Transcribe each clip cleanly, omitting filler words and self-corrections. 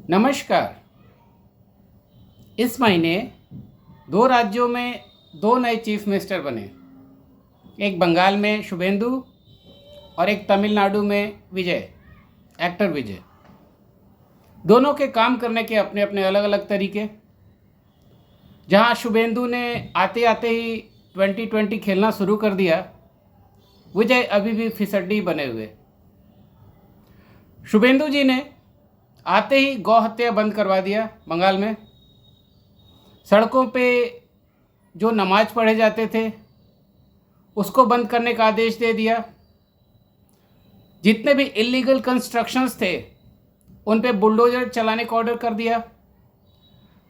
नमस्कार। इस महीने दो राज्यों में दो नए चीफ मिनिस्टर बने। एक बंगाल में शुभेंदु और एक तमिलनाडु में विजय, एक्टर विजय। दोनों के काम करने के अपने अपने अलग अलग तरीके। जहां शुभेंदु ने आते आते ही 2020 खेलना शुरू कर दिया, विजय अभी भी फिसड्डी बने हुए। शुभेंदु जी ने आते ही गौ हत्या बंद करवा दिया बंगाल में। सड़कों पे जो नमाज पढ़े जाते थे उसको बंद करने का आदेश दे दिया। जितने भी इलीगल कंस्ट्रक्शंस थे उन पे बुलडोजर चलाने का ऑर्डर कर दिया।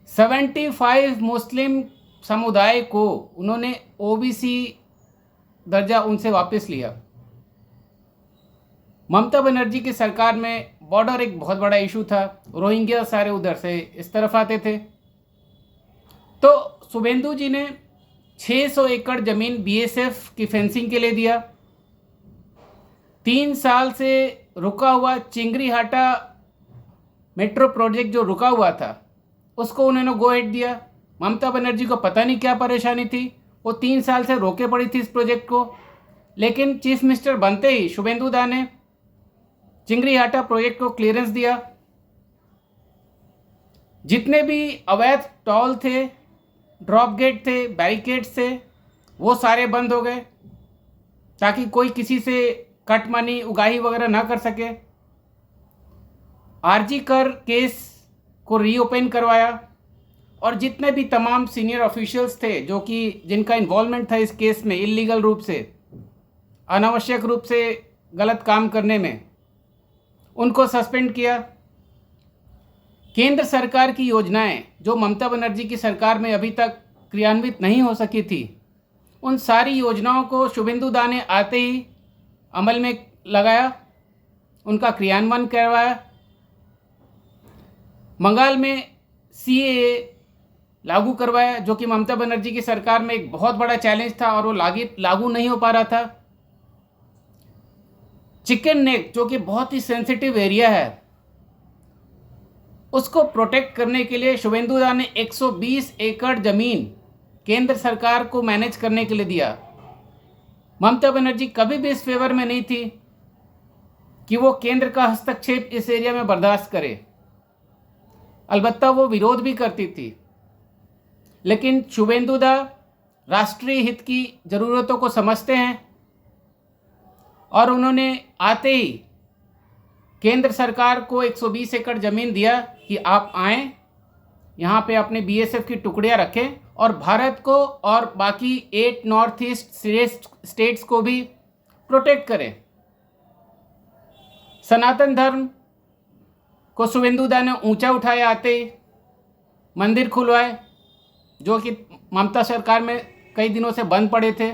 75 मुस्लिम समुदाय को उन्होंने ओबीसी दर्जा उनसे वापस लिया। ममता बनर्जी की सरकार में बॉर्डर एक बहुत बड़ा इशू था। रोहिंग्या सारे उधर से इस तरफ आते थे। तो शुभेंदु जी ने 600 एकड़ ज़मीन बीएसएफ की फेंसिंग के लिए दिया। 3 साल से रुका हुआ चिंगरी हाटा मेट्रो प्रोजेक्ट जो रुका हुआ था उसको उन्होंने गो हेड दिया। ममता बनर्जी को पता नहीं क्या परेशानी थी, वो 3 साल से रोके पड़ी थी इस प्रोजेक्ट को। लेकिन चीफ मिनिस्टर बनते ही शुभेंदु दा ने चिंगरी हाटा प्रोजेक्ट को क्लियरेंस दिया। जितने भी अवैध टॉल थे, ड्रॉप गेट थे, बैरिकेड्स थे, वो सारे बंद हो गए ताकि कोई किसी से कट मनी उगाही वगैरह ना कर सके। आरजी कर केस को रीओपन करवाया और जितने भी तमाम सीनियर ऑफिशियल्स थे जो कि जिनका इन्वॉल्वमेंट था इस केस में, इलीगल रूप से, अनावश्यक रूप से गलत काम करने में, उनको सस्पेंड किया। केंद्र सरकार की योजनाएं जो ममता बनर्जी की सरकार में अभी तक क्रियान्वित नहीं हो सकी थी, उन सारी योजनाओं को शुभेंदु दा ने आते ही अमल में लगाया, उनका क्रियान्वयन करवाया। बंगाल में सीएए लागू करवाया जो कि ममता बनर्जी की सरकार में एक बहुत बड़ा चैलेंज था और वो लागू नहीं हो पा रहा था। चिकन नेक जो कि बहुत ही सेंसिटिव एरिया है उसको प्रोटेक्ट करने के लिए शुभेंदु दा ने 120 एकड़ ज़मीन केंद्र सरकार को मैनेज करने के लिए दिया। ममता बनर्जी कभी भी इस फेवर में नहीं थी कि वो केंद्र का हस्तक्षेप इस एरिया में बर्दाश्त करे। अलबत्ता वो विरोध भी करती थी, लेकिन शुभेंदु दा राष्ट्रीय हित की ज़रूरतों को समझते हैं और उन्होंने आते ही केंद्र सरकार को 120 एकड़ ज़मीन दिया कि आप आएँ, यहाँ पे अपने बीएसएफ की टुकड़ियाँ रखें और भारत को और बाकी 8 नॉर्थ ईस्ट स्टेट्स को भी प्रोटेक्ट करें। सनातन धर्म को शुभेंदु दा ने ऊंचा उठाया। आते ही मंदिर खुलवाए जो कि ममता सरकार में कई दिनों से बंद पड़े थे।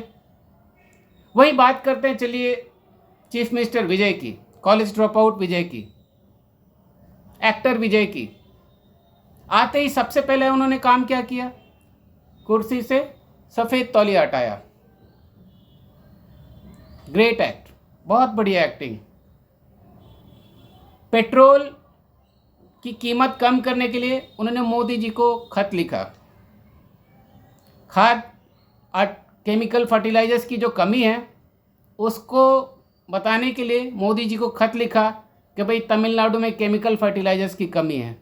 वही बात करते हैं चलिए चीफ मिनिस्टर विजय की, कॉलेज ड्रॉप आउट विजय की, एक्टर विजय की। आते ही सबसे पहले उन्होंने काम क्या किया? कुर्सी से सफ़ेद तौलिया हटाया। ग्रेट एक्ट, बहुत बढ़िया एक्टिंग। पेट्रोल की कीमत कम करने के लिए उन्होंने मोदी जी को खत लिखा। खाद केमिकल फर्टिलाइजर्स की जो कमी है उसको बताने के लिए मोदी जी को खत लिखा कि भाई तमिलनाडु में केमिकल फर्टिलाइजर्स की कमी है।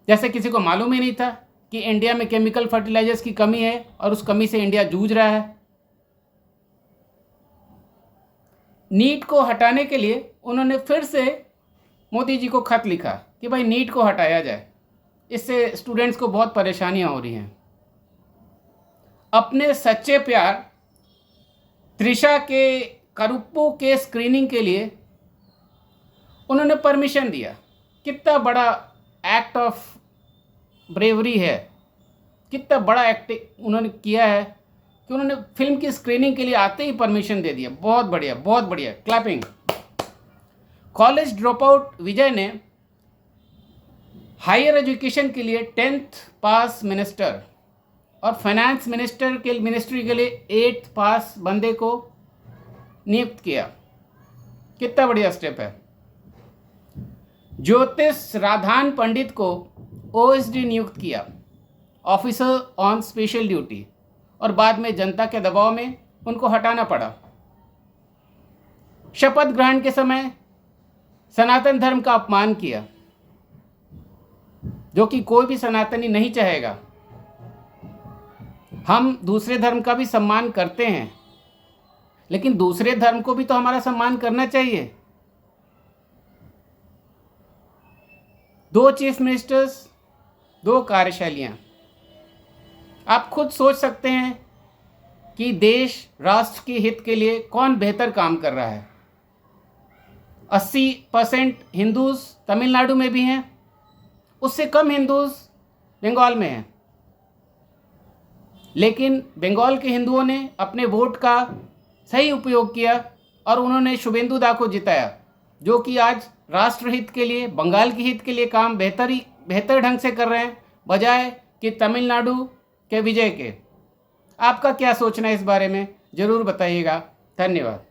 जैसे किसी को मालूम ही नहीं था कि इंडिया में केमिकल फर्टिलाइजर्स की कमी है और उस कमी से इंडिया जूझ रहा है। नीट को हटाने के लिए उन्होंने फिर से मोदी जी को खत लिखा कि भाई नीट को हटाया जाए, इससे स्टूडेंट्स को बहुत परेशानियां हो रही हैं। अपने सच्चे प्यार त्रिशा के करुप्पू के स्क्रीनिंग के लिए उन्होंने परमिशन दिया। कितना बड़ा एक्ट ऑफ ब्रेवरी है, कितना बड़ा एक्ट उन्होंने किया है कि उन्होंने फिल्म की स्क्रीनिंग के लिए आते ही परमिशन दे दिया। बहुत बढ़िया, बहुत बढ़िया, क्लैपिंग। कॉलेज ड्रॉप आउट विजय ने हायर एजुकेशन के लिए 10th पास मिनिस्टर और फाइनेंस मिनिस्ट्री के लिए 8th पास बंदे को नियुक्त किया। कितना बढ़िया स्टेप है। ज्योतिष राधान पंडित को ओएसडी नियुक्त किया, ऑफिसर ऑन स्पेशल ड्यूटी, और बाद में जनता के दबाव में उनको हटाना पड़ा। शपथ ग्रहण के समय सनातन धर्म का अपमान किया, जो कि कोई भी सनातनी नहीं चाहेगा। हम दूसरे धर्म का भी सम्मान करते हैं, लेकिन दूसरे धर्म को भी तो हमारा सम्मान करना चाहिए। 2 चीफ मिनिस्टर्स, 2 कार्यशैलियाँ। आप खुद सोच सकते हैं कि देश राष्ट्र के हित के लिए कौन बेहतर काम कर रहा है। 80% हिंदूज तमिलनाडु में भी हैं, उससे कम हिंदूज बंगाल में हैं, लेकिन बंगाल के हिंदुओं ने अपने वोट का सही उपयोग किया और उन्होंने शुभेंदु दा को जिताया, जो कि आज राष्ट्रहित के लिए, बंगाल के हित के लिए काम बेहतर ढंग से कर रहे हैं, बजाय कि तमिलनाडु के विजय के। आपका क्या सोचना है इस बारे में, ज़रूर बताइएगा। धन्यवाद।